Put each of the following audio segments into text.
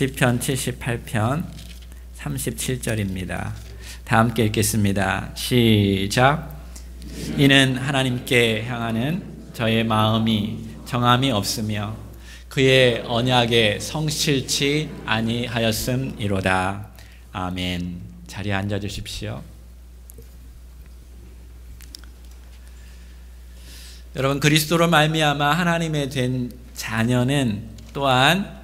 시편 78편 37절입니다. 다 함께 읽겠습니다. 시작. 이는 하나님께 향하는 저의 마음이 정함이 없으며 그의 언약에 성실치 아니하였음이로다. 아멘. 자리에 앉아 주십시오. 여러분, 그리스도로 말미암아 하나님의 된 자녀는 또한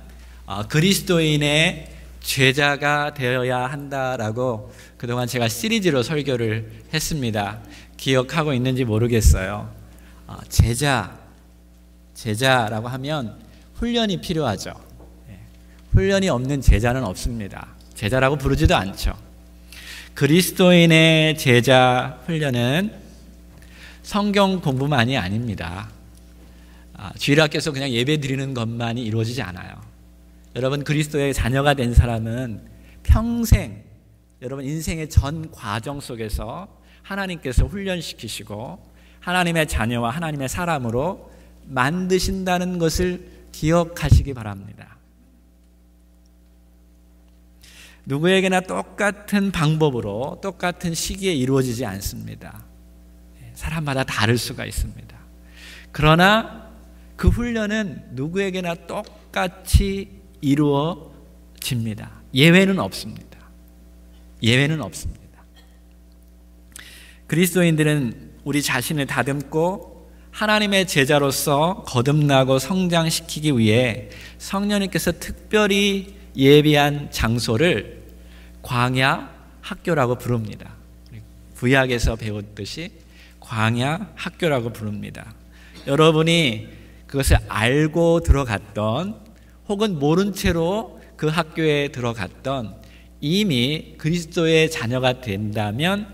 그리스도인의 제자가 되어야 한다라고 그동안 제가 시리즈로 설교를 했습니다. 기억하고 있는지 모르겠어요. 제자라고 하면 훈련이 필요하죠. 훈련이 없는 제자는 없습니다. 제자라고 부르지도 않죠. 그리스도인의 제자 훈련은 성경 공부만이 아닙니다. 주일학교에서 그냥 예배 드리는 것만이 이루어지지 않아요. 여러분, 그리스도의 자녀가 된 사람은 평생 여러분 인생의 전 과정 속에서 하나님께서 훈련시키시고 하나님의 자녀와 하나님의 사람으로 만드신다는 것을 기억하시기 바랍니다. 누구에게나 똑같은 방법으로 똑같은 시기에 이루어지지 않습니다. 사람마다 다를 수가 있습니다. 그러나 그 훈련은 누구에게나 똑같이 이루어집니다. 예외는 없습니다. 예외는 없습니다. 그리스도인들은 우리 자신을 다듬고 하나님의 제자로서 거듭나고 성장시키기 위해 성령님께서 특별히 예비한 장소를 광야 학교라고 부릅니다. 구약에서 배웠듯이 광야 학교라고 부릅니다. 여러분이 그것을 알고 들어갔던 혹은 모른 채로 그 학교에 들어갔던 이미 그리스도의 자녀가 된다면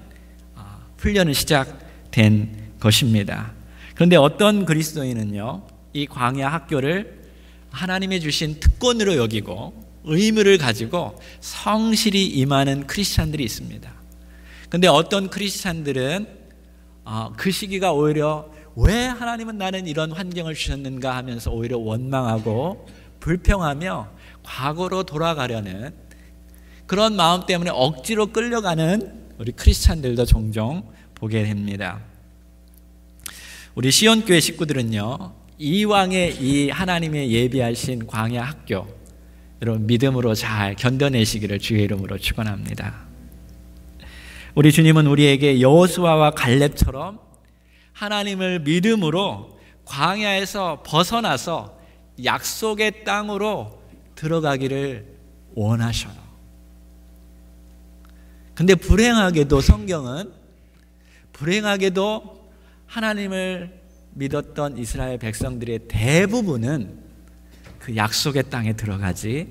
훈련은 시작된 것입니다. 그런데 어떤 그리스도인은요, 이 광야 학교를 하나님이 주신 특권으로 여기고 의무를 가지고 성실히 임하는 크리스찬들이 있습니다. 그런데 어떤 크리스찬들은 그 시기가 오히려 왜 하나님은 나는 이런 환경을 주셨는가 하면서 오히려 원망하고 불평하며 과거로 돌아가려는 그런 마음 때문에 억지로 끌려가는 우리 크리스찬들도 종종 보게 됩니다. 우리 시온교회 식구들은요, 이왕의 이 하나님의 예비하신 광야 학교 여러분 믿음으로 잘 견뎌내시기를 주의 이름으로 축원합니다. 우리 주님은 우리에게 여호수아와 갈렙처럼 하나님을 믿음으로 광야에서 벗어나서 약속의 땅으로 들어가기를 원하셔요. 근데 불행하게도 성경은 하나님을 믿었던 이스라엘 백성들의 대부분은 그 약속의 땅에 들어가지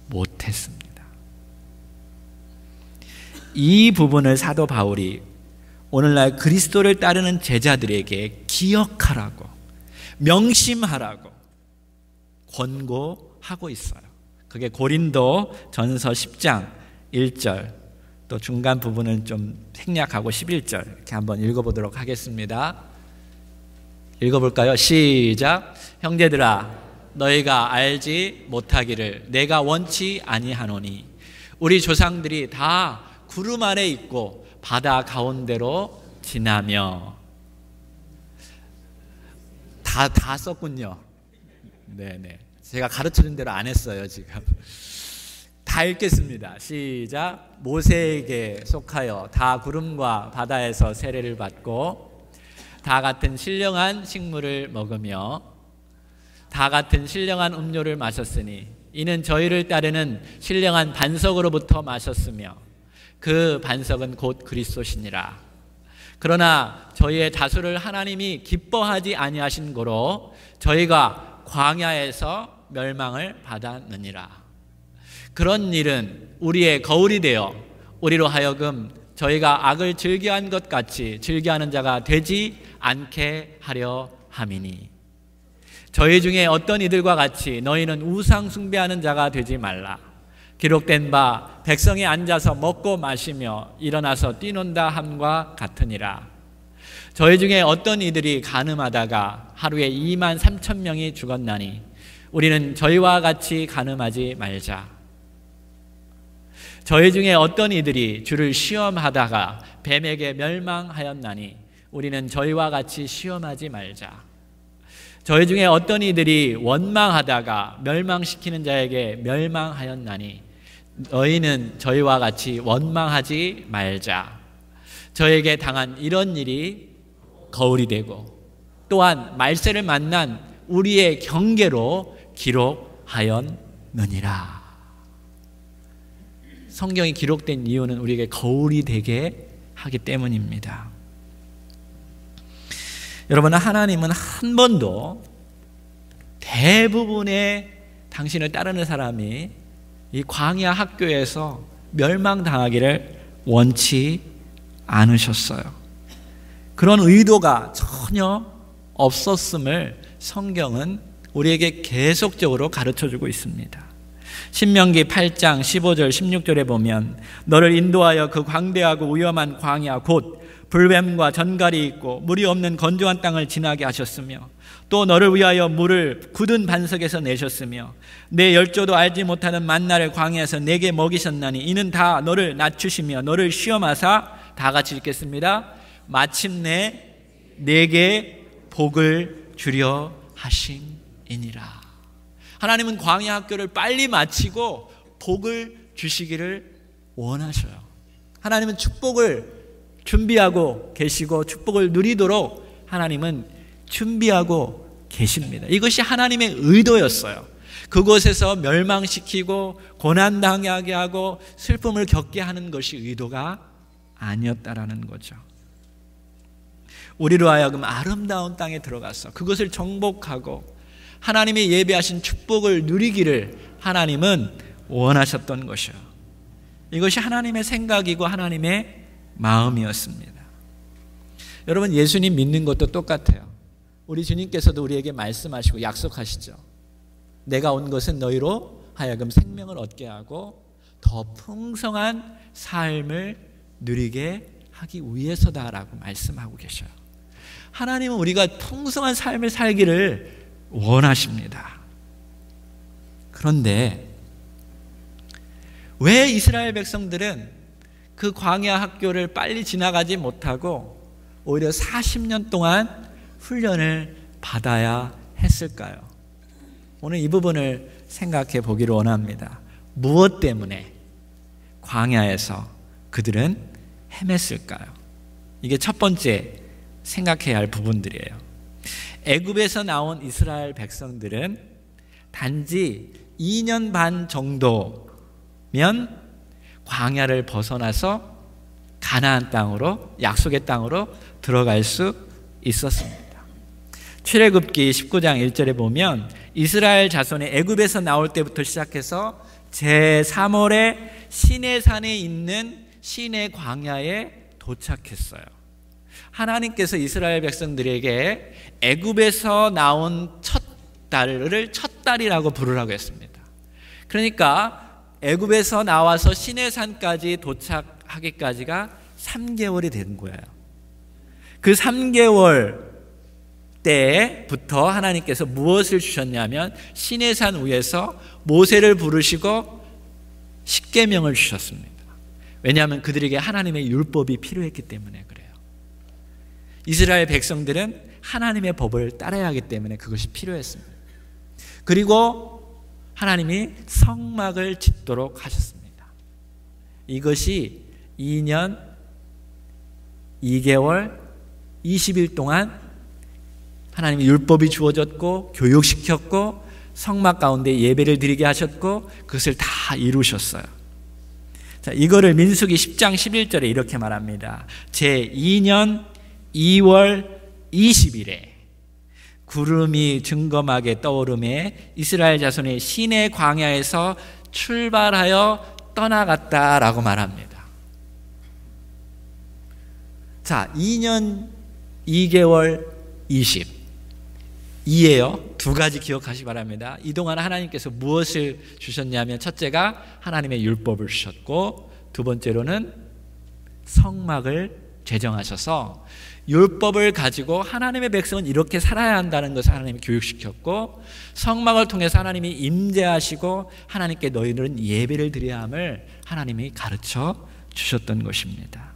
못했습니다. 이 부분을 사도 바울이 오늘날 그리스도를 따르는 제자들에게 기억하라고, 명심하라고 권고하고 있어요. 그게 고린도 전서 10장 1절, 또 중간 부분은 좀 생략하고 11절 이렇게 한번 읽어보도록 하겠습니다. 읽어볼까요? 시작. 형제들아, 너희가 알지 못하기를 내가 원치 아니하노니 우리 조상들이 다 구름 아래 있고 바다 가운데로 지나며. 다 썼군요. 네네. 제가 가르치는 대로 안 했어요, 지금. 다 읽겠습니다. 시작. 모세에게 속하여 다 구름과 바다에서 세례를 받고 다 같은 신령한 식물을 먹으며 다 같은 신령한 음료를 마셨으니 이는 저희를 따르는 신령한 반석으로부터 마셨으며 그 반석은 곧 그리스도시니라. 그러나 저희의 다수를 하나님이 기뻐하지 아니하신 고로 저희가 광야에서 멸망을 받았느니라. 그런 일은 우리의 거울이 되어 우리로 하여금 저희가 악을 즐겨한 것 같이 즐겨하는 자가 되지 않게 하려 함이니 저희 중에 어떤 이들과 같이 너희는 우상 숭배하는 자가 되지 말라. 기록된 바 백성이 앉아서 먹고 마시며 일어나서 뛰논다 함과 같으니라. 저희 중에 어떤 이들이 간음하다가 하루에 2만 3천 명이 죽었나니 우리는 저희와 같이 간음하지 말자. 저희 중에 어떤 이들이 주를 시험하다가 뱀에게 멸망하였나니 우리는 저희와 같이 시험하지 말자. 저희 중에 어떤 이들이 원망하다가 멸망시키는 자에게 멸망하였나니 너희는 저희와 같이 원망하지 말자. 저에게 당한 이런 일이 거울이 되고 또한 말세를 만난 우리의 경계로 기록하였느니라. 성경이 기록된 이유는 우리에게 거울이 되게 하기 때문입니다. 여러분, 하나님은 한 번도 대부분의 당신을 따르는 사람이 이 광야 학교에서 멸망당하기를 원치 않으셨어요. 그런 의도가 전혀 없었음을 성경은 우리에게 계속적으로 가르쳐주고 있습니다. 신명기 8장 15절 16절에 보면 너를 인도하여 그 광대하고 위험한 광야 곧 불뱀과 전갈이 있고 물이 없는 건조한 땅을 지나게 하셨으며 또 너를 위하여 물을 굳은 반석에서 내셨으며 내 열조도 알지 못하는 만나를 광야에서 내게 먹이셨나니 이는 다 너를 낮추시며 너를 시험하사 다 같이 읽겠습니다. 마침내 내게 복을 주려 하심이니라. 하나님은 광야 학교를 빨리 마치고 복을 주시기를 원하셔요. 하나님은 축복을 준비하고 계시고 축복을 누리도록 하나님은 준비하고 계십니다. 이것이 하나님의 의도였어요. 그곳에서 멸망시키고 고난당하게 하고 슬픔을 겪게 하는 것이 의도가 아니었다라는 거죠. 우리로 하여금 아름다운 땅에 들어가서 그것을 정복하고 하나님의 예비하신 축복을 누리기를 하나님은 원하셨던 것이요. 이것이 하나님의 생각이고 하나님의 마음이었습니다. 여러분, 예수님 믿는 것도 똑같아요. 우리 주님께서도 우리에게 말씀하시고 약속하시죠. 내가 온 것은 너희로 하여금 생명을 얻게 하고 더 풍성한 삶을 누리게 하기 위해서다라고 말씀하고 계셔요. 하나님은 우리가 풍성한 삶을 살기를 원하십니다. 그런데 왜 이스라엘 백성들은 그 광야 학교를 빨리 지나가지 못하고 오히려 40년 동안 훈련을 받아야 했을까요? 오늘 이 부분을 생각해 보기를 원합니다. 무엇 때문에 광야에서 그들은 헤맸을까요? 이게 첫 번째 생각해야 할 부분들이에요. 애굽에서 나온 이스라엘 백성들은 단지 2년 반 정도면 광야를 벗어나서 가나안 땅으로, 약속의 땅으로 들어갈 수 있었습니다. 출애굽기 19장 1절에 보면 이스라엘 자손이 애굽에서 나올 때부터 시작해서 제3월에 시내산에 있는 시내 광야에 도착했어요. 하나님께서 이스라엘 백성들에게 애굽에서 나온 첫 달을 첫 달이라고 부르라고 했습니다. 그러니까 애굽에서 나와서 시내산까지 도착하기까지가 3개월이 된 거예요. 그 3개월 때부터 하나님께서 무엇을 주셨냐면 시내산 위에서 모세를 부르시고 십계명을 주셨습니다. 왜냐하면 그들에게 하나님의 율법이 필요했기 때문에 그래요. 이스라엘 백성들은 하나님의 법을 따라야 하기 때문에 그것이 필요했습니다. 그리고 하나님이 성막을 짓도록 하셨습니다. 이것이 2년 2개월 20일 동안 하나님의 율법이 주어졌고 교육시켰고 성막 가운데 예배를 드리게 하셨고 그것을 다 이루셨어요. 자, 이거를 민수기 10장 11절에 이렇게 말합니다. 제2년 2월 20일에 구름이 증거하게 떠오르매 이스라엘 자손이 시내 광야에서 출발하여 떠나갔다라고 말합니다. 자, 2년 2개월 20 이에요. 두 가지 기억하시기 바랍니다. 이동안 하나님께서 무엇을 주셨냐면 첫째가 하나님의 율법을 주셨고 두 번째로는 성막을 제정하셔서 율법을 가지고 하나님의 백성은 이렇게 살아야 한다는 것을 하나님이 교육시켰고, 성막을 통해서 하나님이 임재하시고 하나님께 너희들은 예배를 드려야 함을 하나님이 가르쳐 주셨던 것입니다.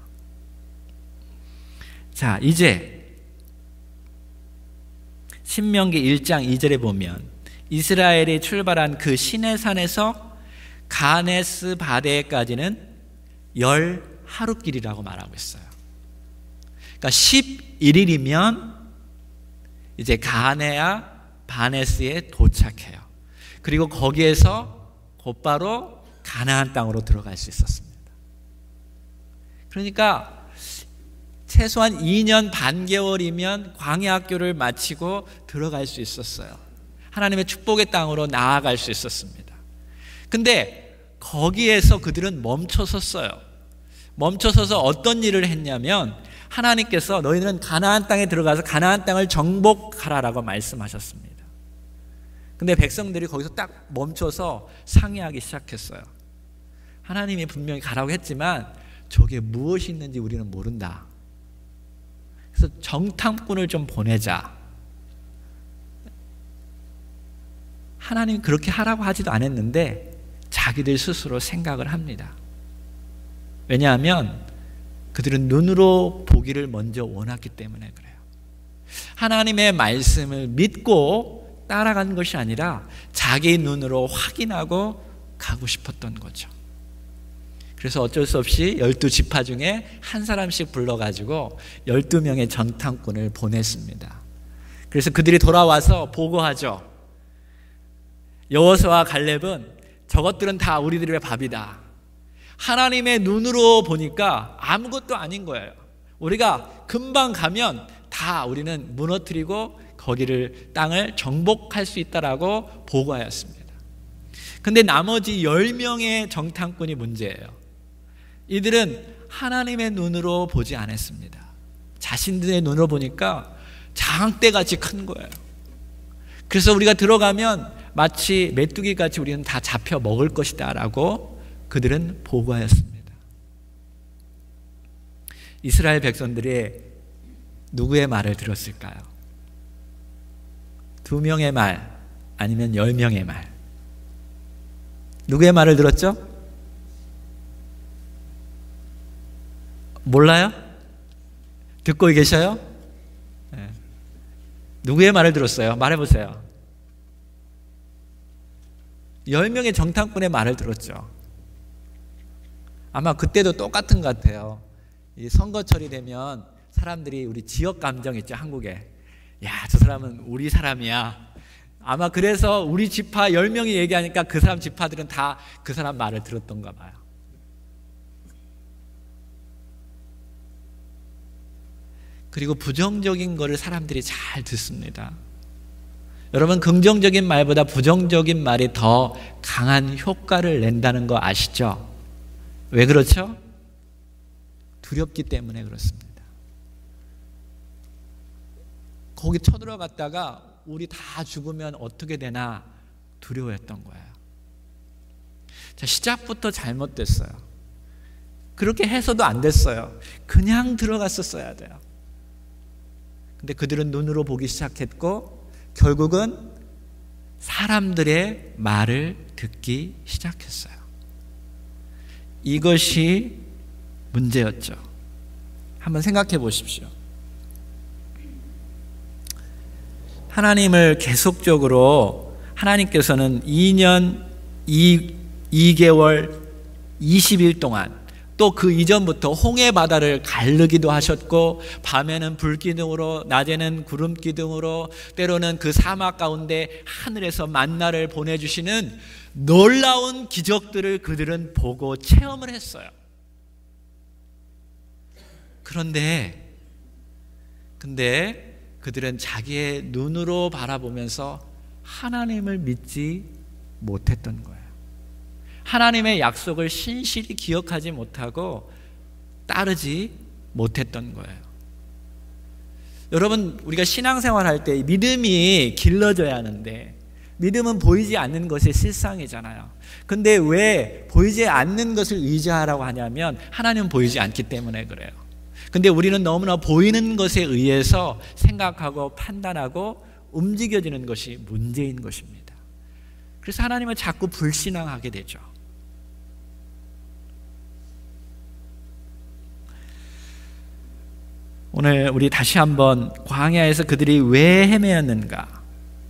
자, 이제 신명기 1장 2절에 보면 이스라엘이 출발한 그 시내산에서 가네스 바데까지는 10하루길이라고 말하고 있어요. 그러니까 11일이면 이제 가네아 바네스에 도착해요. 그리고 거기에서 곧바로 가나안 땅으로 들어갈 수 있었습니다. 그러니까 최소한 2년 반개월이면 광야 학교를 마치고 들어갈 수 있었어요. 하나님의 축복의 땅으로 나아갈 수 있었습니다. 근데 거기에서 그들은 멈춰섰어요. 멈춰서서 어떤 일을 했냐면, 하나님께서 너희는 가나안 땅에 들어가서 가나안 땅을 정복하라라고 말씀하셨습니다. 근데 백성들이 거기서 딱 멈춰서 상의하기 시작했어요. 하나님이 분명히 가라고 했지만 저게 무엇이 있는지 우리는 모른다. 그래서 정탐꾼을 좀 보내자. 하나님이 그렇게 하라고 하지도 않았는데 자기들 스스로 생각을 합니다. 왜냐하면 그들은 눈으로 보기를 먼저 원했기 때문에 그래요. 하나님의 말씀을 믿고 따라간 것이 아니라 자기 눈으로 확인하고 가고 싶었던 거죠. 그래서 어쩔 수 없이 12지파 중에 한 사람씩 불러가지고 12명의 정탐꾼을 보냈습니다. 그래서 그들이 돌아와서 보고하죠. 여호수아와 갈렙은 저것들은 다 우리들의 밥이다. 하나님의 눈으로 보니까 아무것도 아닌 거예요. 우리가 금방 가면 다 우리는 무너뜨리고 거기를 땅을 정복할 수 있다라고 보고하였습니다. 근데 나머지 10명의 정탐꾼이 문제예요. 이들은 하나님의 눈으로 보지 않았습니다. 자신들의 눈으로 보니까 장대같이 큰 거예요. 그래서 우리가 들어가면 마치 메뚜기같이 우리는 다 잡혀 먹을 것이다 라고 그들은 보고하였습니다. 이스라엘 백성들이 누구의 말을 들었을까요? 2명의 말 아니면 10명의 말? 누구의 말을 들었죠? 몰라요? 듣고 계셔요? 네. 누구의 말을 들었어요? 말해보세요. 10명의 정탐꾼의 말을 들었죠. 아마 그때도 똑같은 것 같아요. 이 선거철이 되면 사람들이 우리 지역 감정 있죠, 한국에. 야, 저 사람은 우리 사람이야. 아마 그래서 우리 지파 10명이 얘기하니까 그 사람 지파들은 다 그 사람 말을 들었던가 봐요. 그리고 부정적인 거를 사람들이 잘 듣습니다. 여러분, 긍정적인 말보다 부정적인 말이 더 강한 효과를 낸다는 거 아시죠? 왜 그렇죠? 두렵기 때문에 그렇습니다. 거기 쳐들어갔다가 우리 다 죽으면 어떻게 되나 두려워했던 거예요. 자, 시작부터 잘못됐어요. 그렇게 해서도 안 됐어요. 그냥 들어갔었어야 돼요. 근데 그들은 눈으로 보기 시작했고 결국은 사람들의 말을 듣기 시작했어요. 이것이 문제였죠. 한번 생각해 보십시오. 하나님을 계속적으로 하나님께서는 2년 2개월 20일 동안 또 그 이전부터 홍해 바다를 가르기도 하셨고 밤에는 불기둥으로 낮에는 구름기둥으로 때로는 그 사막 가운데 하늘에서 만나를 보내주시는 놀라운 기적들을 그들은 보고 체험을 했어요. 근데 그들은 자기의 눈으로 바라보면서 하나님을 믿지 못했던 거예요. 하나님의 약속을 신실히 기억하지 못하고 따르지 못했던 거예요. 여러분, 우리가 신앙생활 할 때 믿음이 길러져야 하는데 믿음은 보이지 않는 것이 실상이잖아요. 근데 왜 보이지 않는 것을 의지하라고 하냐면 하나님은 보이지 않기 때문에 그래요. 근데 우리는 너무나 보이는 것에 의해서 생각하고 판단하고 움직여지는 것이 문제인 것입니다. 그래서 하나님을 자꾸 불신앙하게 되죠. 오늘 우리 다시 한번 광야에서 그들이 왜 헤매었는가?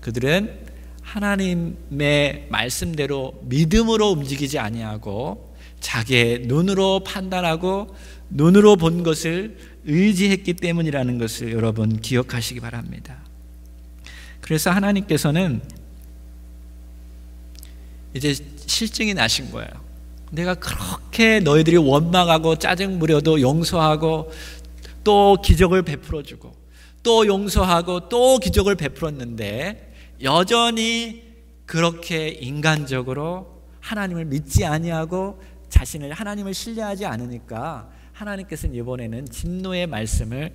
그들은 하나님의 말씀대로 믿음으로 움직이지 아니하고 자기의 눈으로 판단하고 눈으로 본 것을 의지했기 때문이라는 것을 여러분 기억하시기 바랍니다. 그래서 하나님께서는 이제 실증이 나신 거예요. 내가 그렇게 너희들이 원망하고 짜증 부려도 용서하고 또 기적을 베풀어주고 또 용서하고 또 기적을 베풀었는데 여전히 그렇게 인간적으로 하나님을 믿지 아니하고 자신을 하나님을 신뢰하지 않으니까 하나님께서는 이번에는 진노의 말씀을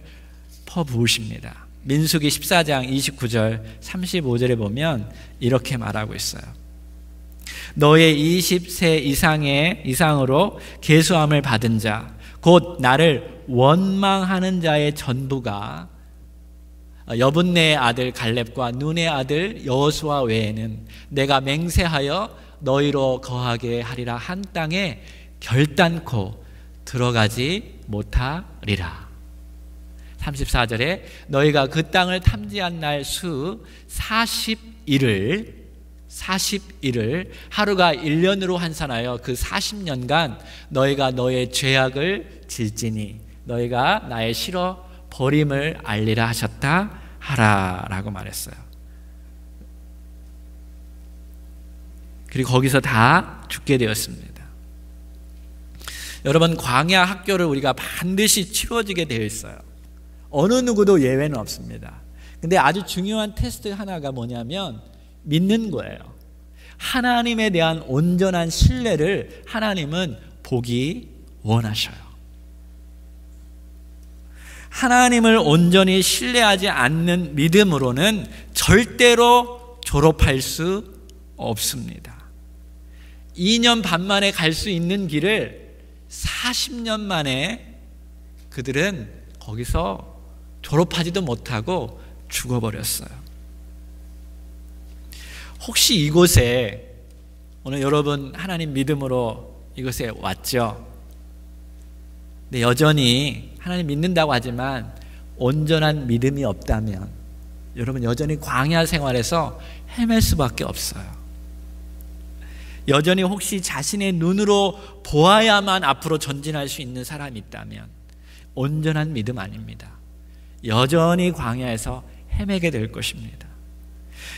퍼부으십니다. 민수기 14장 29절 35절에 보면 이렇게 말하고 있어요. 너의 20세 이상으로 계수함을 받은 자 곧 나를 원망하는 자의 전부가 여분네의 아들 갈렙과 눈의 아들 여호수아 외에는 내가 맹세하여 너희로 거하게 하리라 한 땅에 결단코 들어가지 못하리라. 34절에 너희가 그 땅을 탐지한 날 수 40일을 하루가 1년으로 환산하여 그 40년간 너희가 너의 죄악을 질지니 너희가 나의 싫어 버림을 알리라 하셨다 하라 라고 말했어요. 그리고 거기서 다 죽게 되었습니다. 여러분, 광야 학교를 우리가 반드시 치러지게 되어 있어요. 어느 누구도 예외는 없습니다. 근데 아주 중요한 테스트 하나가 뭐냐면 믿는 거예요. 하나님에 대한 온전한 신뢰를 하나님은 보기 원하셔요. 하나님을 온전히 신뢰하지 않는 믿음으로는 절대로 졸업할 수 없습니다. 2년 반 만에 갈 수 있는 길을 40년 만에 그들은 거기서 졸업하지도 못하고 죽어버렸어요. 혹시 이곳에 오늘 여러분 하나님 믿음으로 이곳에 왔죠? 근데 여전히 하나님 믿는다고 하지만 온전한 믿음이 없다면 여러분 여전히 광야 생활에서 헤맬 수밖에 없어요. 여전히 혹시 자신의 눈으로 보아야만 앞으로 전진할 수 있는 사람이 있다면 온전한 믿음 아닙니다. 여전히 광야에서 헤매게 될 것입니다.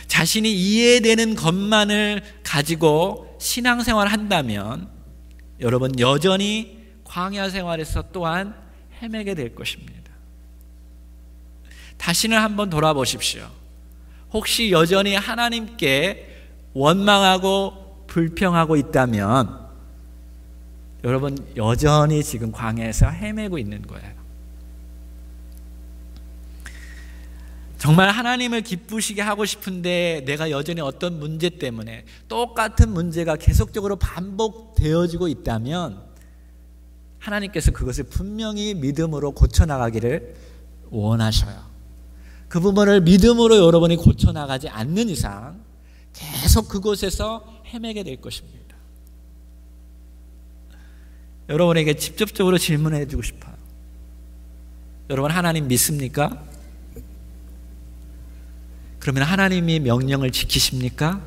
자신이 이해되는 것만을 가지고 신앙생활을 한다면 여러분 여전히 광야 생활에서 또한 헤매게 될 것입니다. 다시는 한번 돌아보십시오. 혹시 여전히 하나님께 원망하고 불평하고 있다면 여러분 여전히 지금 광야에서 헤매고 있는 거예요. 정말 하나님을 기쁘시게 하고 싶은데 내가 여전히 어떤 문제 때문에 똑같은 문제가 계속적으로 반복되어지고 있다면 하나님께서 그것을 분명히 믿음으로 고쳐나가기를 원하셔요. 그 부분을 믿음으로 여러분이 고쳐나가지 않는 이상 계속 그곳에서 헤매게 될 것입니다. 여러분에게 직접적으로 질문해 주고 싶어요. 여러분 하나님 믿습니까? 그러면 하나님이 명령을 지키십니까?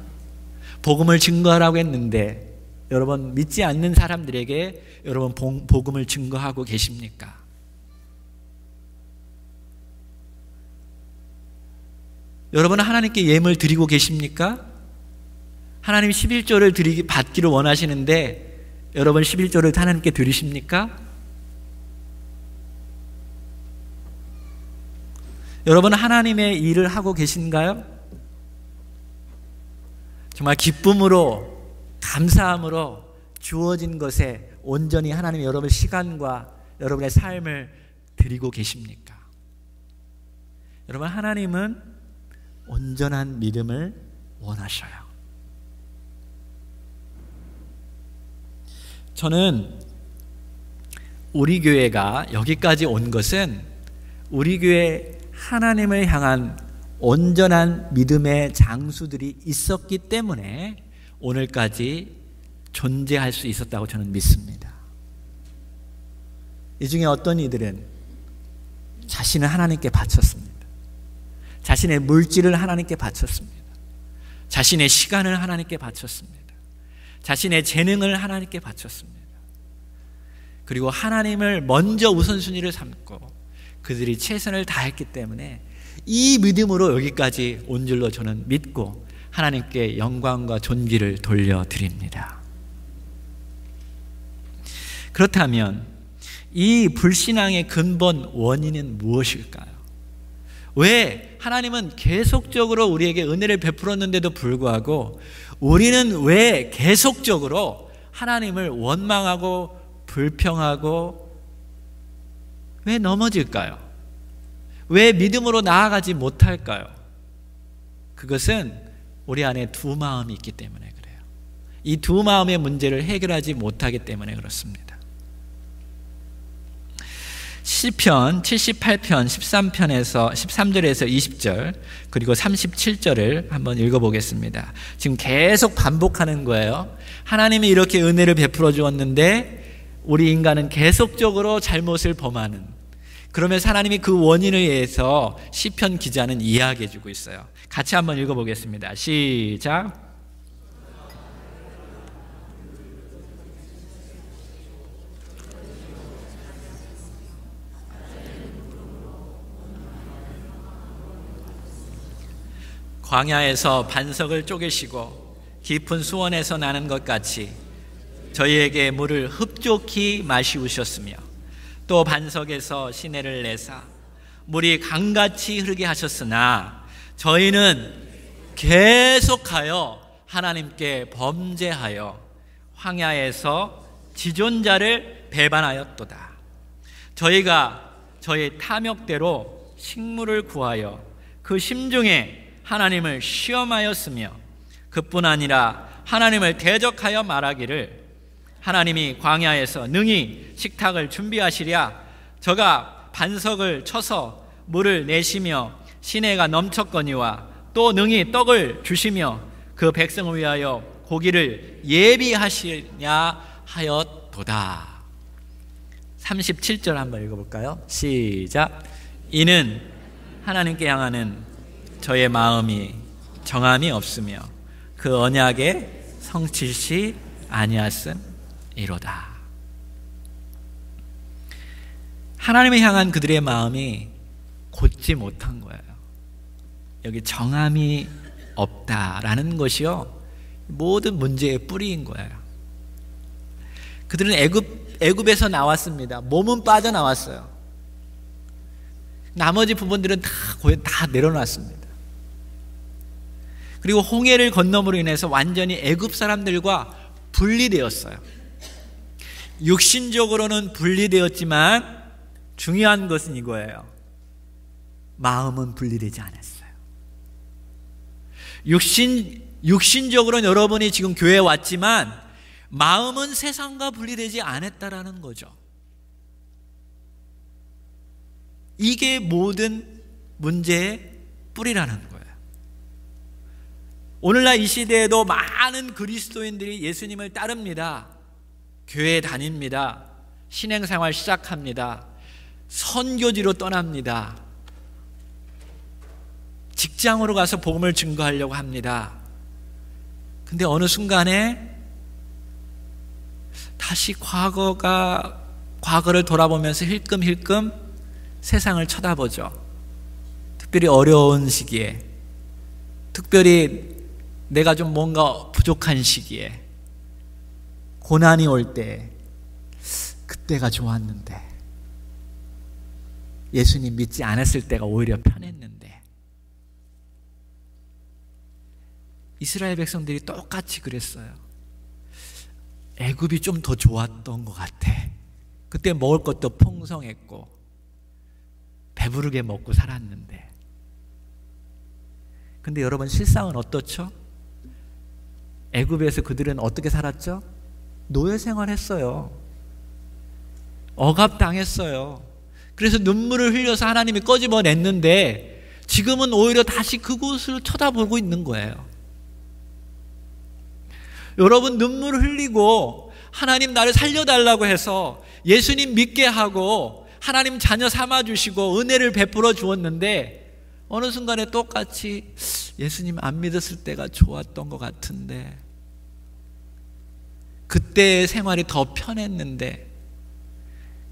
복음을 증거하라고 했는데 여러분 믿지 않는 사람들에게 여러분 복음을 증거하고 계십니까? 여러분은 하나님께 예물 드리고 계십니까? 하나님 11조를 받기를 원하시는데 여러분 11조를 하나님께 드리십니까? 여러분은 하나님의 일을 하고 계신가요? 정말 기쁨으로 감사함으로 주어진 것에 온전히 하나님 여러분의 시간과 여러분의 삶을 드리고 계십니까? 여러분 하나님은 온전한 믿음을 원하셔요. 저는 우리 교회가 여기까지 온 것은 우리 교회 하나님을 향한 온전한 믿음의 장수들이 있었기 때문에 오늘까지 존재할 수 있었다고 저는 믿습니다. 이 중에 어떤 이들은 자신을 하나님께 바쳤습니다. 자신의 물질을 하나님께 바쳤습니다. 자신의 시간을 하나님께 바쳤습니다. 자신의 재능을 하나님께 바쳤습니다. 그리고 하나님을 먼저 우선순위를 삼고 그들이 최선을 다했기 때문에 이 믿음으로 여기까지 온 줄로 저는 믿고 하나님께 영광과 존귀를 돌려드립니다. 그렇다면 이 불신앙의 근본 원인은 무엇일까요? 왜 하나님은 계속적으로 우리에게 은혜를 베풀었는데도 불구하고 우리는 왜 계속적으로 하나님을 원망하고 불평하고 왜 넘어질까요? 왜 믿음으로 나아가지 못할까요? 그것은 우리 안에 두 마음이 있기 때문에 그래요. 이 두 마음의 문제를 해결하지 못하기 때문에 그렇습니다. 시편 78편 13편에서 13절에서 20절 그리고 37절을 한번 읽어보겠습니다. 지금 계속 반복하는 거예요. 하나님이 이렇게 은혜를 베풀어 주었는데 우리 인간은 계속적으로 잘못을 범하는, 그러면서 하나님이 그 원인을 위해서 시편 기자는 이야기해 주고 있어요. 같이 한번 읽어보겠습니다. 시작. 광야에서 반석을 쪼개시고 깊은 수원에서 나는 것 같이 저희에게 물을 흡족히 마시우셨으며 또 반석에서 시내를 내사 물이 강같이 흐르게 하셨으나 저희는 계속하여 하나님께 범죄하여 황야에서 지존자를 배반하였도다. 저희가 저희 탐욕대로 식물을 구하여 그 심중에 하나님을 시험하였으며 그뿐 아니라 하나님을 대적하여 말하기를 하나님이 광야에서 능히 식탁을 준비하시랴 저가 반석을 쳐서 물을 내시며 시내가 넘쳤거니와 또 능히 떡을 주시며 그 백성을 위하여 고기를 예비하시냐 하였도다. 37절 한번 읽어볼까요? 시작. 이는 하나님께 향하는 저의 마음이 정함이 없으며 그 언약에 성실시 아니하음이로다. 하나님을 향한 그들의 마음이 곧지 못한 거예요. 여기 정함이 없다라는 것이요 모든 문제의 뿌리인 거예요. 그들은 애굽에서 나왔습니다. 몸은 빠져나왔어요. 나머지 부분들은 다 내려놨습니다. 그리고 홍해를 건너므로 인해서 완전히 애굽 사람들과 분리되었어요. 육신적으로는 분리되었지만 중요한 것은 이거예요. 마음은 분리되지 않았어요. 육신적으로는 여러분이 지금 교회에 왔지만 마음은 세상과 분리되지 않았다라는 거죠. 이게 모든 문제의 뿌리라는 거예요. 오늘날 이 시대에도 많은 그리스도인들이 예수님을 따릅니다. 교회에 다닙니다. 신앙생활 시작합니다. 선교지로 떠납니다. 직장으로 가서 복음을 증거하려고 합니다. 근데 어느 순간에 다시 과거를 돌아보면서 힐끔힐끔 세상을 쳐다보죠. 특별히 어려운 시기에, 특별히 내가 좀 뭔가 부족한 시기에, 고난이 올 때 그때가 좋았는데, 예수님 믿지 않았을 때가 오히려 편했는데, 이스라엘 백성들이 똑같이 그랬어요. 애굽이 좀 더 좋았던 것 같아. 그때 먹을 것도 풍성했고 배부르게 먹고 살았는데. 근데 여러분 실상은 어떻죠? 애굽에서 그들은 어떻게 살았죠? 노예 생활했어요. 억압당했어요. 그래서 눈물을 흘려서 하나님이 꺼집어냈는데 지금은 오히려 다시 그곳을 쳐다보고 있는 거예요. 여러분, 눈물을 흘리고 하나님 나를 살려달라고 해서 예수님 믿게 하고 하나님 자녀 삼아주시고 은혜를 베풀어 주었는데 어느 순간에 똑같이 예수님 안 믿었을 때가 좋았던 것 같은데, 그때의 생활이 더 편했는데,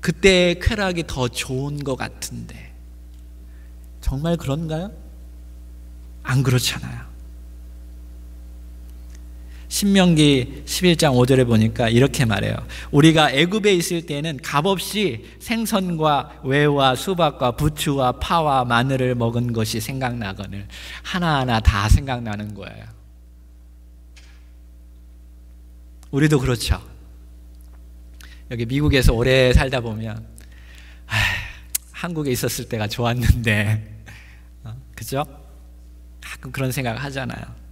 그때의 쾌락이 더 좋은 것 같은데, 정말 그런가요? 안 그렇잖아요. 신명기 11장 5절에 보니까 이렇게 말해요. 우리가 애굽에 있을 때는 값없이 생선과 외와 수박과 부추와 파와 마늘을 먹은 것이 생각나거늘. 하나하나 다 생각나는 거예요. 우리도 그렇죠. 여기 미국에서 오래 살다 보면 한국에 있었을 때가 좋았는데, 그죠? 가끔 그런 생각을 하잖아요.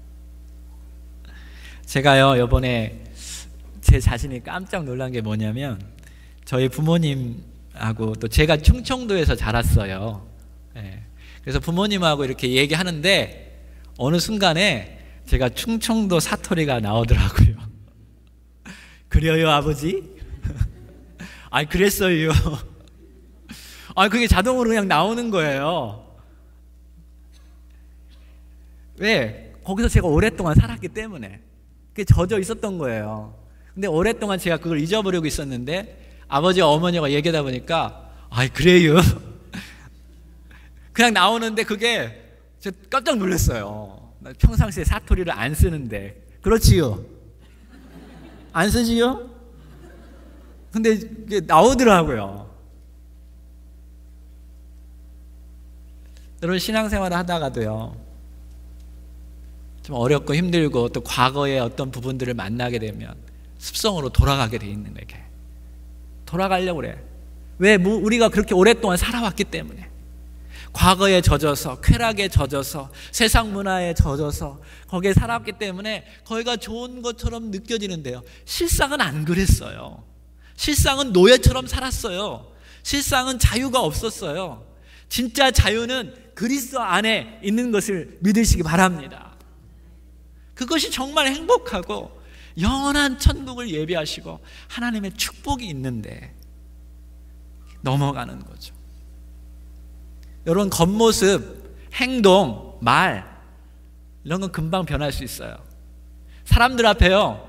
제가요, 이번에 제 자신이 깜짝 놀란 게 뭐냐면, 저희 부모님하고 또 제가 충청도에서 자랐어요. 네. 그래서 부모님하고 이렇게 얘기하는데 어느 순간에 제가 충청도 사투리가 나오더라고요. 그래요, 아버지? 아니, 그랬어요. 아니, 그게 자동으로 그냥 나오는 거예요. 왜? 거기서 제가 오랫동안 살았기 때문에. 그게 젖어 있었던 거예요. 근데 오랫동안 제가 그걸 잊어버리고 있었는데 아버지, 어머니가 얘기하다 보니까 아이, 그래요. 그냥 나오는데 그게 제가 깜짝 놀랐어요. 평상시에 사투리를 안 쓰는데. 그렇지요? 안 쓰지요? 근데 이게 나오더라고요. 여러분, 신앙생활을 하다가도요, 좀 어렵고 힘들고 또 과거의 어떤 부분들을 만나게 되면 습성으로 돌아가게 돼 있는 거예요. 돌아가려고 그래. 왜? 우리가 그렇게 오랫동안 살아왔기 때문에. 과거에 젖어서, 쾌락에 젖어서, 세상 문화에 젖어서 거기에 살았기 때문에 거기가 좋은 것처럼 느껴지는데요, 실상은 안 그랬어요. 실상은 노예처럼 살았어요. 실상은 자유가 없었어요. 진짜 자유는 그리스도 안에 있는 것을 믿으시기 바랍니다. 그것이 정말 행복하고 영원한 천국을 예비하시고 하나님의 축복이 있는데 넘어가는 거죠. 여러분, 겉모습, 행동, 말, 이런 건 금방 변할 수 있어요. 사람들 앞에요,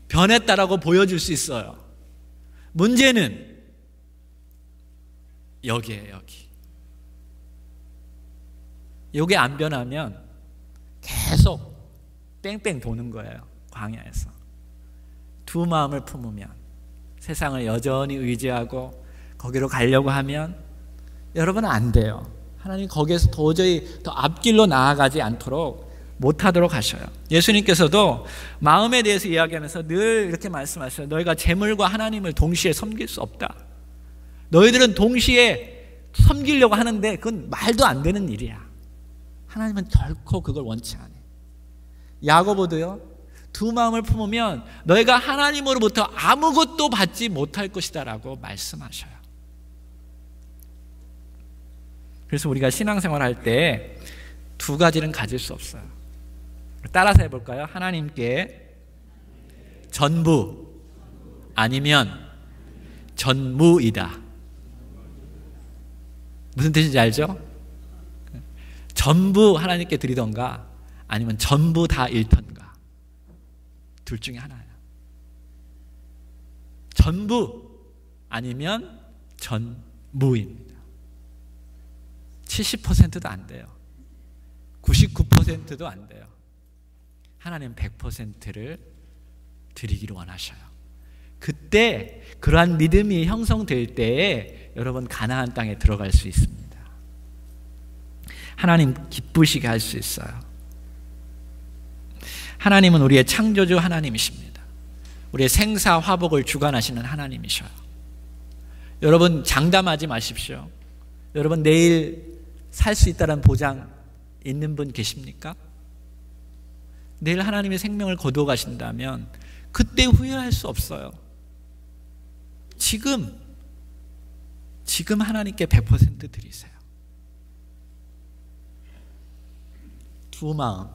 변했다라고 보여줄 수 있어요. 문제는 여기에요, 여기. 여기 안 변하면 계속 뺑뺑 도는 거예요, 광야에서. 두 마음을 품으면, 세상을 여전히 의지하고 거기로 가려고 하면 여러분 안 돼요. 하나님 거기에서 도저히 더 앞길로 나아가지 않도록 못하도록 하셔요. 예수님께서도 마음에 대해서 이야기하면서 늘 이렇게 말씀하셔요. 너희가 재물과 하나님을 동시에 섬길 수 없다. 너희들은 동시에 섬기려고 하는데 그건 말도 안 되는 일이야. 하나님은 결코 그걸 원치 않아요. 야고보도요, 두 마음을 품으면 너희가 하나님으로부터 아무것도 받지 못할 것이다 라고 말씀하셔요. 그래서 우리가 신앙생활 할 때 두 가지는 가질 수 없어요. 따라서 해볼까요? 하나님께 전부 아니면 전무이다. 무슨 뜻인지 알죠? 전부 하나님께 드리던가 아니면 전부 다 잃던가, 둘 중에 하나예요. 전부 아니면 전무입니다. 70%도 안 돼요. 99%도 안 돼요. 하나님 100%를 드리기를 원하셔요. 그때 그러한 믿음이 형성될 때에 여러분 가나안 땅에 들어갈 수 있습니다. 하나님 기쁘시게 할 수 있어요. 하나님은 우리의 창조주 하나님이십니다. 우리의 생사 화복을 주관하시는 하나님이셔요. 여러분 장담하지 마십시오. 여러분 내일 살 수 있다는 보장 있는 분 계십니까? 내일 하나님의 생명을 거두어 가신다면 그때 후회할 수 없어요. 지금 지금 하나님께 100% 드리세요. 두 마음,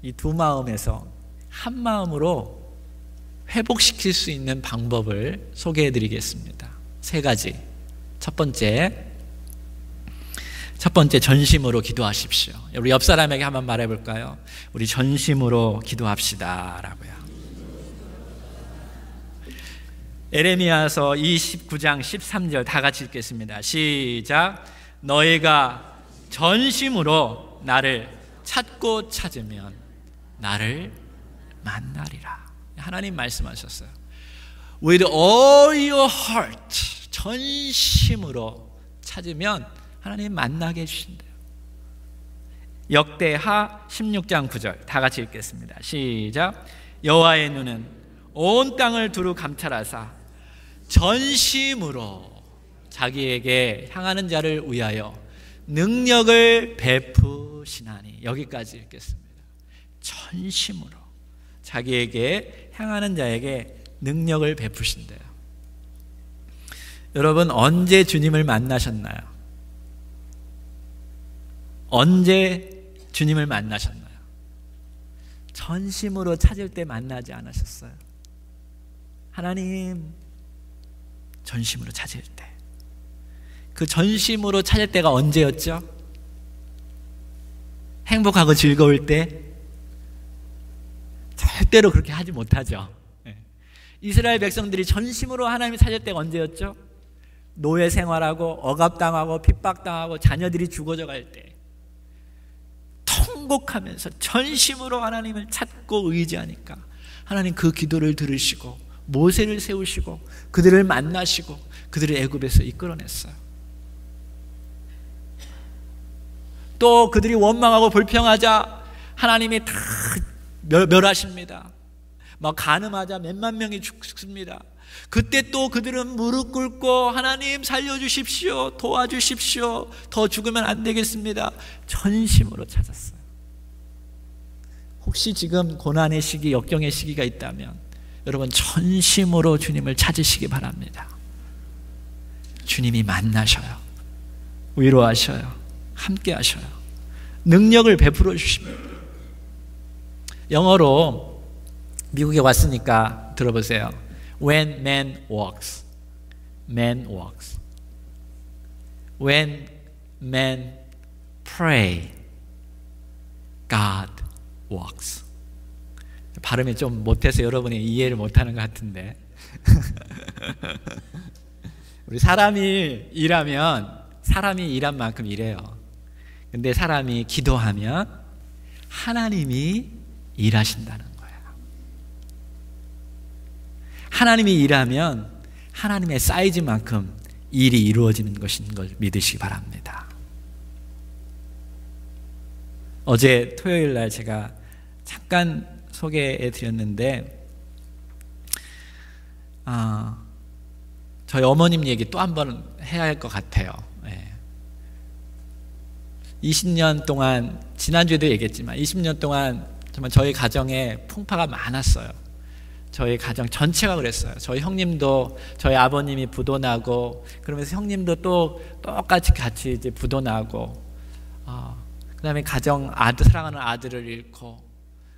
이 두 마음에서 한 마음으로 회복시킬 수 있는 방법을 소개해 드리겠습니다. 세 가지. 첫 번째, 전심으로 기도하십시오. 우리 옆 사람에게 한번 말해 볼까요? 우리 전심으로 기도합시다 라고요. 에레미야서 29장 13절 다 같이 읽겠습니다. 시작. 너희가 전심으로 나를 찾고 찾으면 나를 만나리라. 하나님 말씀하셨어요. With all your heart, 전심으로 찾으면 하나님 만나게 해주신대요. 역대하 16장 9절 다 같이 읽겠습니다. 시작. 여호와의 눈은 온 땅을 두루 감찰하사 전심으로 자기에게 향하는 자를 위하여 능력을 베푸시나니. 여기까지 읽겠습니다. 전심으로 자기에게 향하는 자에게 능력을 베푸신대요. 여러분, 언제 주님을 만나셨나요? 언제 주님을 만나셨나요? 전심으로 찾을 때 만나지 않으셨어요? 하나님, 전심으로 찾을 때. 그 전심으로 찾을 때가 언제였죠? 행복하고 즐거울 때? 절대로 그렇게 하지 못하죠. 이스라엘 백성들이 전심으로 하나님을 찾을 때가 언제였죠? 노예 생활하고 억압당하고 핍박당하고 자녀들이 죽어져 갈 때, 통곡하면서 전심으로 하나님을 찾고 의지하니까 하나님 그 기도를 들으시고 모세를 세우시고 그들을 만나시고 그들을 애굽에서 이끌어냈어요. 또 그들이 원망하고 불평하자 하나님이 다 멸하십니다. 막 간음하자 몇만 명이 죽습니다. 그때 또 그들은 무릎 꿇고 하나님 살려주십시오, 도와주십시오, 더 죽으면 안 되겠습니다. 전심으로 찾았어요. 혹시 지금 고난의 시기, 역경의 시기가 있다면 여러분 전심으로 주님을 찾으시기 바랍니다. 주님이 만나셔요, 위로하셔요, 함께 하셔요, 능력을 베풀어 주십니다. 영어로 미국에 왔으니까 들어보세요. When man walks, man walks. When man pray, God walks. 발음이 좀 못해서 여러분이 이해를 못하는 것 같은데 우리 사람이 일한 만큼 일해요. 근데 사람이 기도하면 하나님이 일하신다는 거예요. 하나님이 일하면 하나님의 사이즈만큼 일이 이루어지는 것인 걸 믿으시기 바랍니다. 어제 토요일 날 제가 잠깐 소개해 드렸는데 저희 어머님 얘기 또 한 번 해야 할 것 같아요. 20년 동안, 지난주에도 얘기했지만 20년 동안 정말 저희 가정에 풍파가 많았어요. 저희 가정 전체가 그랬어요. 저희 형님도, 저희 아버님이 부도나고, 그러면서 형님도 또 똑같이 같이 이제 부도나고, 그 다음에 사랑하는 아들을 잃고,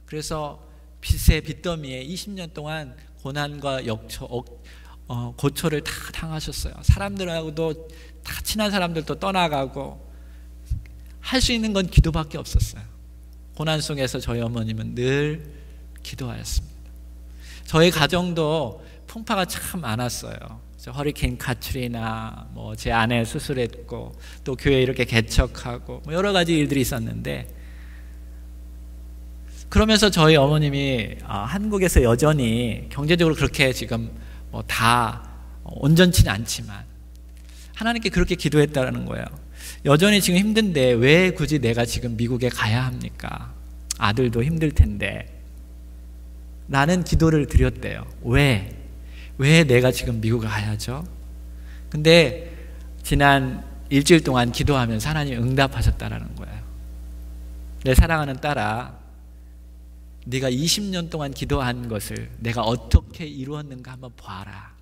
그래서 빚의 빚더미에 20년 동안 고난과 고초를 다 당하셨어요. 사람들하고도 다 친한 사람들도 떠나가고, 할 수 있는 건 기도밖에 없었어요. 고난 속에서 저희 어머님은 늘 기도하였습니다. 저희 가정도 풍파가 참 많았어요. 허리케인 카트리나, 제 아내 수술했고, 또 교회 이렇게 개척하고, 여러 가지 일들이 있었는데, 그러면서 저희 어머님이 한국에서 여전히 경제적으로 그렇게 지금 다 온전치는 않지만 하나님께 그렇게 기도했다는 거예요. 여전히 지금 힘든데 왜 굳이 내가 지금 미국에 가야 합니까? 아들도 힘들 텐데. 라는 기도를 드렸대요. 왜 내가 지금 미국에 가야죠? 근데 지난 일주일 동안 기도하면서 하나님이 응답하셨다라는 거예요. 내 사랑하는 딸아, 네가 20년 동안 기도한 것을 내가 어떻게 이루었는가 한번 봐라.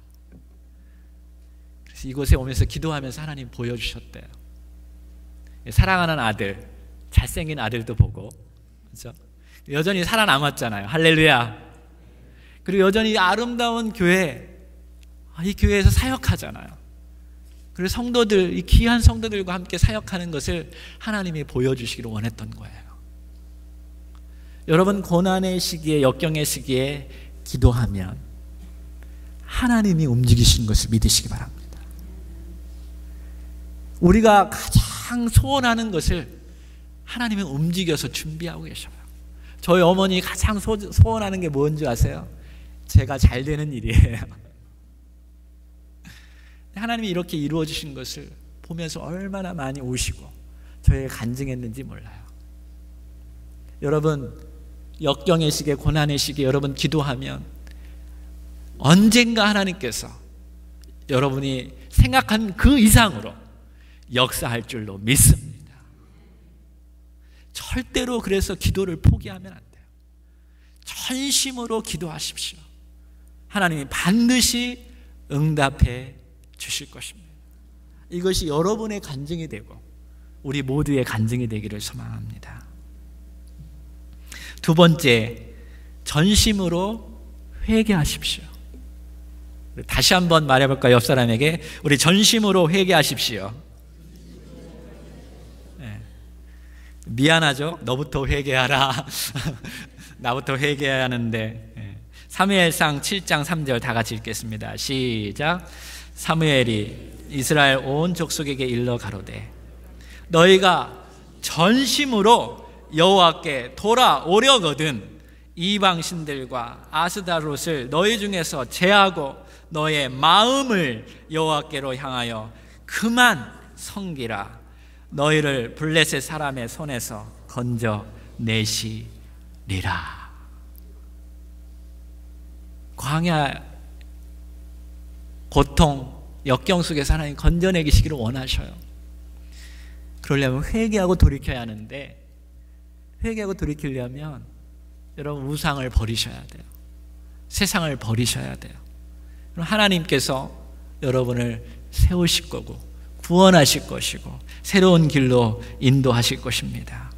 이곳에 오면서 기도하면서 하나님 보여주셨대요. 사랑하는 아들, 잘생긴 아들도 보고, 그렇죠? 여전히 살아남았잖아요. 할렐루야. 그리고 여전히 아름다운 교회, 이 교회에서 사역하잖아요. 그리고 성도들, 이 귀한 성도들과 함께 사역하는 것을 하나님이 보여주시기를 원했던 거예요. 여러분, 고난의 시기에, 역경의 시기에 기도하면 하나님이 움직이시는 것을 믿으시기 바랍니다. 우리가 가장 소원하는 것을 하나님이 움직여서 준비하고 계셔요. 저희 어머니 가장 소원하는 게 뭔지 아세요? 제가 잘 되는 일이에요. 하나님이 이렇게 이루어 주신 것을 보면서 얼마나 많이 우시고 저에게 간증했는지 몰라요. 여러분, 역경의 시기에, 고난의 시기에 여러분 기도하면 언젠가 하나님께서 여러분이 생각한 그 이상으로 역사할 줄로 믿습니다. 절대로 그래서 기도를 포기하면 안 돼요. 전심으로 기도하십시오. 하나님이 반드시 응답해 주실 것입니다. 이것이 여러분의 간증이 되고 우리 모두의 간증이 되기를 소망합니다. 두 번째, 전심으로 회개하십시오. 다시 한번 말해볼까요? 옆 사람에게 우리 전심으로 회개하십시오. 네. 미안하죠? 너부터 회개하라. 나부터 회개해야 하는데. 네. 사무엘상 7장 3절 다 같이 읽겠습니다. 시작. 사무엘이 이스라엘 온 족속에게 일러 가로되 너희가 전심으로 여호와께 돌아오려거든 이방 신들과 아스다롯을 너희 중에서 제하고 너의 마음을 여호와께로 향하여 그만 섬기라. 너희를 블레셋 사람의 손에서 건져내시리라. 광야 고통, 역경 속에서 하나님 건져내시기를 원하셔요. 그러려면 회개하고 돌이켜야 하는데, 회개하고 돌이키려면 여러분 우상을 버리셔야 돼요. 세상을 버리셔야 돼요. 그럼 하나님께서 여러분을 세우실 거고 구원하실 것이고 새로운 길로 인도하실 것입니다.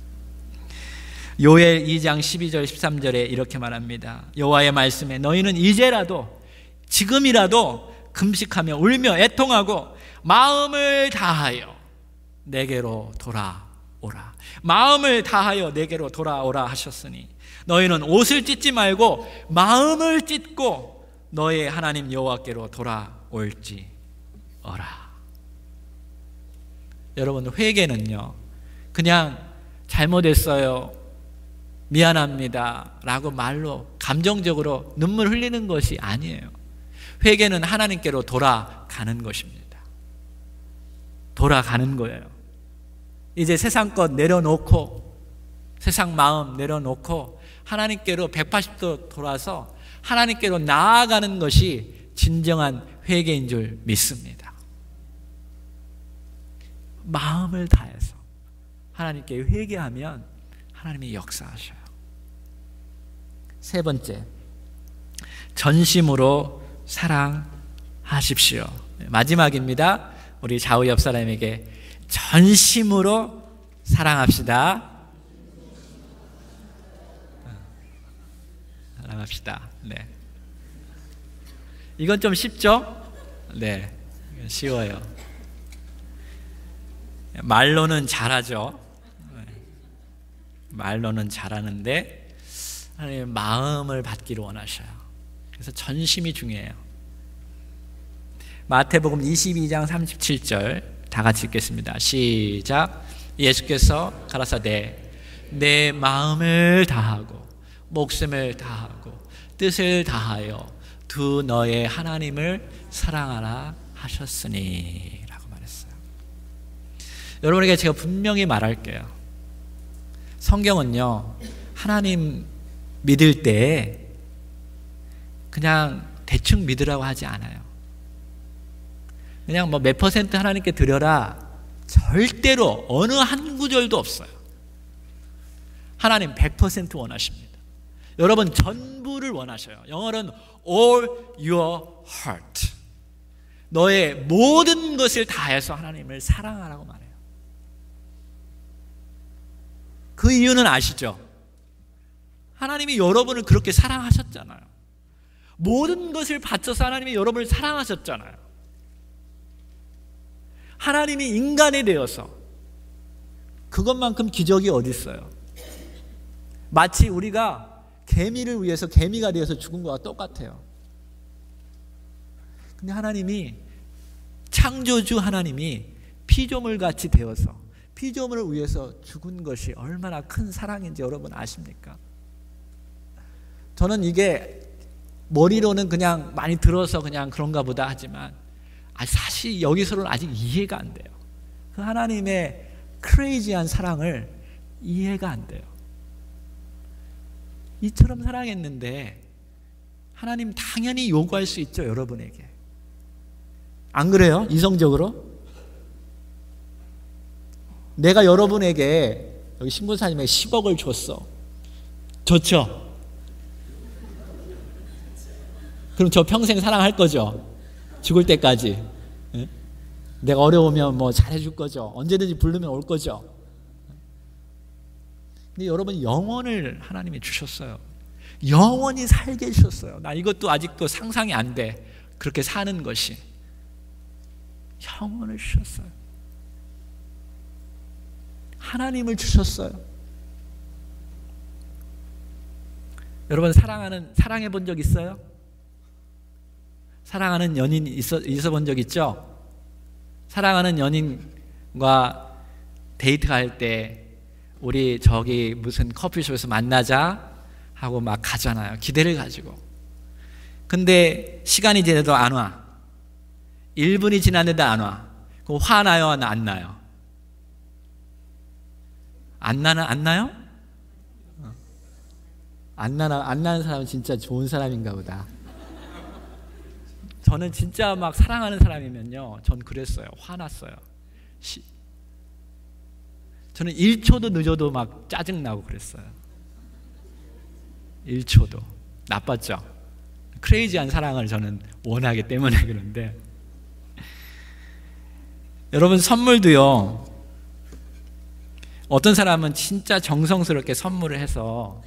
요엘 2장 12절 13절에 이렇게 말합니다. 여호와의 말씀에 너희는 이제라도 지금이라도 금식하며 울며 애통하고 마음을 다하여 내게로 돌아오라. 마음을 다하여 내게로 돌아오라 하셨으니 너희는 옷을 찢지 말고 마음을 찢고 너의 하나님 여호와께로 돌아올지어라. 여러분, 회개는요 그냥 잘못했어요, 미안합니다 라고 말로 감정적으로 눈물 흘리는 것이 아니에요. 회개는 하나님께로 돌아가는 것입니다. 돌아가는 거예요. 이제 세상 것 내려놓고 세상 마음 내려놓고 하나님께로 180도 돌아서 하나님께로 나아가는 것이 진정한 회개인 줄 믿습니다. 마음을 다해서 하나님께 회개하면 하나님이 역사하셔요. 세 번째, 전심으로 사랑하십시오. 마지막입니다. 우리 좌우 옆 사람에게 전심으로 사랑합시다. 사랑합시다. 네. 이건 좀 쉽죠? 네. 쉬워요. 말로는 잘하죠. 말로는 잘하는데 하나님 마음을 받기를 원하셔요. 그래서 전심이 중요해요. 마태복음 22장 37절 다 같이 읽겠습니다. 시작. 예수께서 가라사대 내 마음을 다하고 목숨을 다하고 뜻을 다하여 두 너의 하나님을 사랑하라 하셨으니 라고 말했어요. 여러분에게 제가 분명히 말할게요. 성경은요 하나님 믿을 때 그냥 대충 믿으라고 하지 않아요. 그냥 뭐 몇 퍼센트 하나님께 드려라 절대로 어느 한 구절도 없어요. 하나님 100% 원하십니다. 여러분 전부를 원하셔요. 영어로는 all your heart. 너의 모든 것을 다해서 하나님을 사랑하라고 말해요. 그 이유는 아시죠? 하나님이 여러분을 그렇게 사랑하셨잖아요. 모든 것을 바쳐서 하나님이 여러분을 사랑하셨잖아요. 하나님이 인간이 되어서, 그것만큼 기적이 어디 있어요? 마치 우리가 개미를 위해서 개미가 되어서 죽은 것과 똑같아요. 근데 하나님이, 창조주 하나님이 피조물같이 되어서 피조물을 위해서 죽은 것이 얼마나 큰 사랑인지 여러분 아십니까? 저는 이게 머리로는 그냥 많이 들어서 그냥 그런가 보다 하지만 사실 여기서는 아직 이해가 안 돼요. 그 하나님의 크레이지한 사랑을 이해가 안 돼요. 이처럼 사랑했는데 하나님 당연히 요구할 수 있죠, 여러분에게. 안 그래요? 이성적으로? 내가 여러분에게, 여기 신부사님에게 10억을 줬어. 좋죠? 그럼 저 평생 사랑할 거죠? 죽을 때까지. 네? 내가 어려우면 뭐 잘해줄 거죠? 언제든지 부르면 올 거죠? 근데 여러분, 영혼을 하나님이 주셨어요. 영원히 살게 해주셨어요. 나 이것도 아직도 상상이 안 돼. 그렇게 사는 것이. 영혼을 주셨어요. 하나님을 주셨어요. 여러분, 사랑해 본 적 있어요? 사랑하는 연인 있어 본 적 있죠? 사랑하는 연인과 데이트할 때 우리 저기 무슨 커피숍에서 만나자 하고 막 가잖아요. 기대를 가지고. 근데 시간이 지나도 안 와. 1분이 지났는데 안 와. 그럼 화나요? 안 나요? 안 나요? 안 나는 사람은 진짜 좋은 사람인가 보다. 저는 진짜 막 사랑하는 사람이면요, 전 그랬어요. 화났어요. 저는 1초도 늦어도 막 짜증나고 그랬어요. 1초도. 나빴죠? 크레이지한 사랑을 저는 원하기 때문에 그런데, 여러분, 선물도요, 어떤 사람은 진짜 정성스럽게 선물을 해서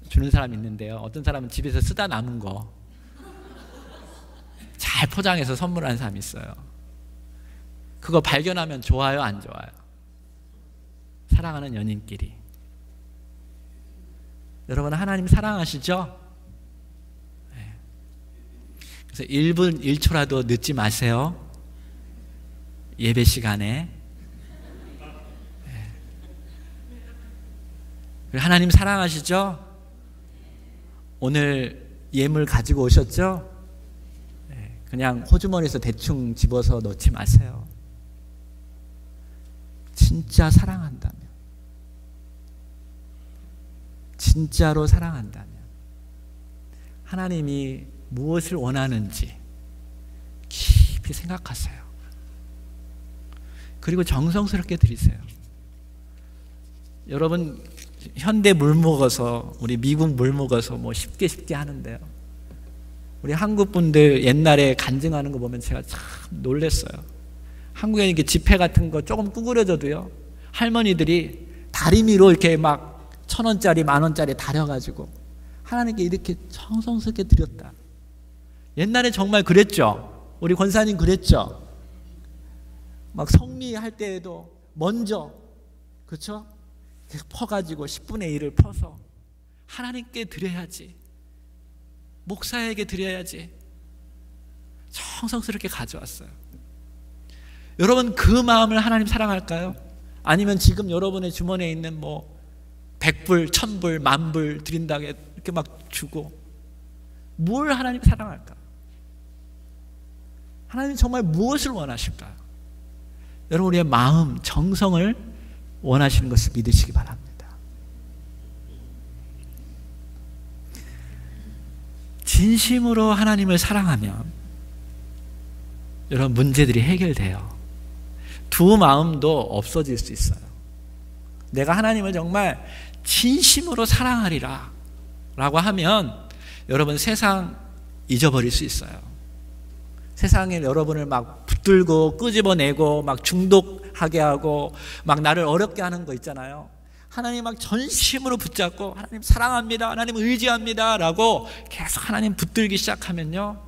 주는 사람이 있는데요, 어떤 사람은 집에서 쓰다 남은 거 잘 포장해서 선물하는 사람이 있어요. 그거 발견하면 좋아요, 안 좋아요? 사랑하는 연인끼리. 여러분, 하나님 사랑하시죠? 네. 그래서 1분 1초라도 늦지 마세요. 예배 시간에. 네. 하나님 사랑하시죠? 오늘 예물 가지고 오셨죠? 네. 그냥 호주머니에서 대충 집어서 넣지 마세요. 진짜 사랑한다면, 진짜로 사랑한다면 하나님이 무엇을 원하는지 깊이 생각하세요. 그리고 정성스럽게 드리세요. 여러분, 현대 물 먹어서, 우리 미국 물 먹어서 뭐 쉽게 하는데요, 우리 한국 분들 옛날에 간증하는 거 보면 제가 참 놀랐어요. 한국에 이렇게 지폐 같은 거 조금 구부려져도요, 할머니들이 다리미로 이렇게 막 1,000원짜리, 10,000원짜리 다려가지고 하나님께 이렇게 정성스럽게 드렸다. 옛날에 정말 그랬죠. 우리 권사님 그랬죠. 막 성미할 때에도 먼저, 그렇죠? 퍼가지고 10분의 1을 퍼서 하나님께 드려야지, 목사에게 드려야지 정성스럽게 가져왔어요. 여러분, 그 마음을 하나님 사랑할까요? 아니면 지금 여러분의 주머니에 있는 뭐 100불, 1000불, 10,000불 드린다고 이렇게 막 주고, 뭘 하나님 사랑할까? 하나님 정말 무엇을 원하실까요? 여러분, 우리의 마음, 정성을 원하시는 것을 믿으시기 바랍니다. 진심으로 하나님을 사랑하면 여러분, 문제들이 해결돼요. 두 마음도 없어질 수 있어요. 내가 하나님을 정말 진심으로 사랑하리라 라고 하면 여러분, 세상 잊어버릴 수 있어요. 세상에 여러분을 막 붙들고 끄집어내고 막 중독하게 하고 막 나를 어렵게 하는 거 있잖아요. 하나님 막 전심으로 붙잡고 하나님 사랑합니다, 하나님 의지합니다 라고 계속 하나님 붙들기 시작하면요,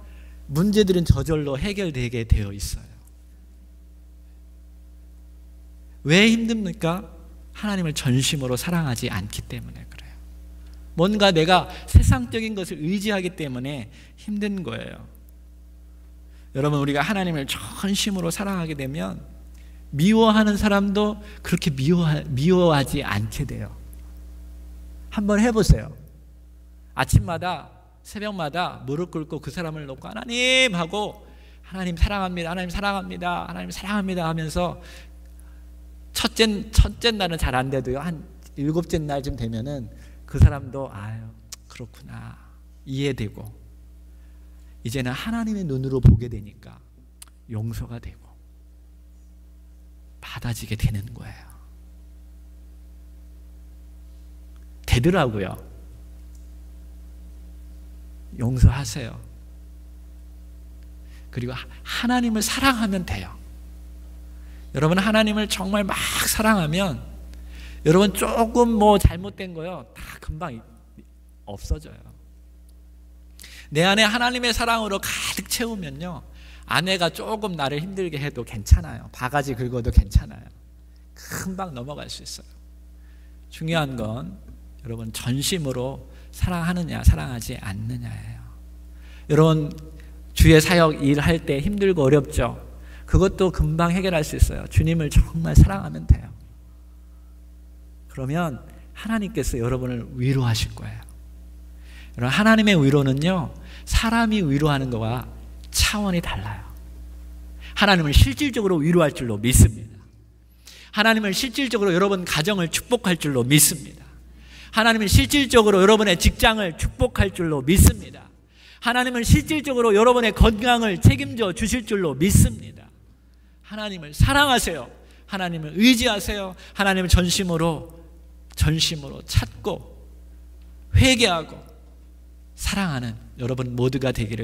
문제들은 저절로 해결되게 되어 있어요. 왜 힘듭니까? 하나님을 전심으로 사랑하지 않기 때문에 그래요. 뭔가 내가 세상적인 것을 의지하기 때문에 힘든 거예요. 여러분, 우리가 하나님을 전심으로 사랑하게 되면 미워하는 사람도 그렇게 미워하지 않게 돼요. 한번 해보세요. 아침마다 새벽마다 무릎 꿇고 그 사람을 놓고 하나님 하고 하나님 사랑합니다, 하나님 사랑합니다, 하나님 사랑합니다 하면서 첫째 날은 잘 안 돼도요, 한 7째 날쯤 되면은 그 사람도 아유 그렇구나 이해되고, 이제는 하나님의 눈으로 보게 되니까 용서가 되고 받아지게 되는 거예요. 되더라고요. 용서하세요. 그리고 하나님을 사랑하면 돼요. 여러분, 하나님을 정말 막 사랑하면 여러분 조금 뭐 잘못된 거요 다 금방 없어져요. 내 안에 하나님의 사랑으로 가득 채우면요, 아내가 조금 나를 힘들게 해도 괜찮아요. 바가지 긁어도 괜찮아요. 금방 넘어갈 수 있어요. 중요한 건 여러분 전심으로 사랑하느냐 사랑하지 않느냐예요. 여러분, 주의 사역 일할 때 힘들고 어렵죠? 그것도 금방 해결할 수 있어요. 주님을 정말 사랑하면 돼요. 그러면 하나님께서 여러분을 위로하실 거예요. 여러분, 하나님의 위로는요, 사람이 위로하는 것과 차원이 달라요. 하나님을 실질적으로 위로할 줄로 믿습니다. 하나님을 실질적으로 여러분 가정을 축복할 줄로 믿습니다. 하나님은 실질적으로 여러분의 직장을 축복할 줄로 믿습니다. 하나님은 실질적으로 여러분의 건강을 책임져 주실 줄로 믿습니다. 하나님을 사랑하세요. 하나님을 의지하세요. 하나님을 전심으로 찾고 회개하고 사랑하는 여러분 모두가 되기를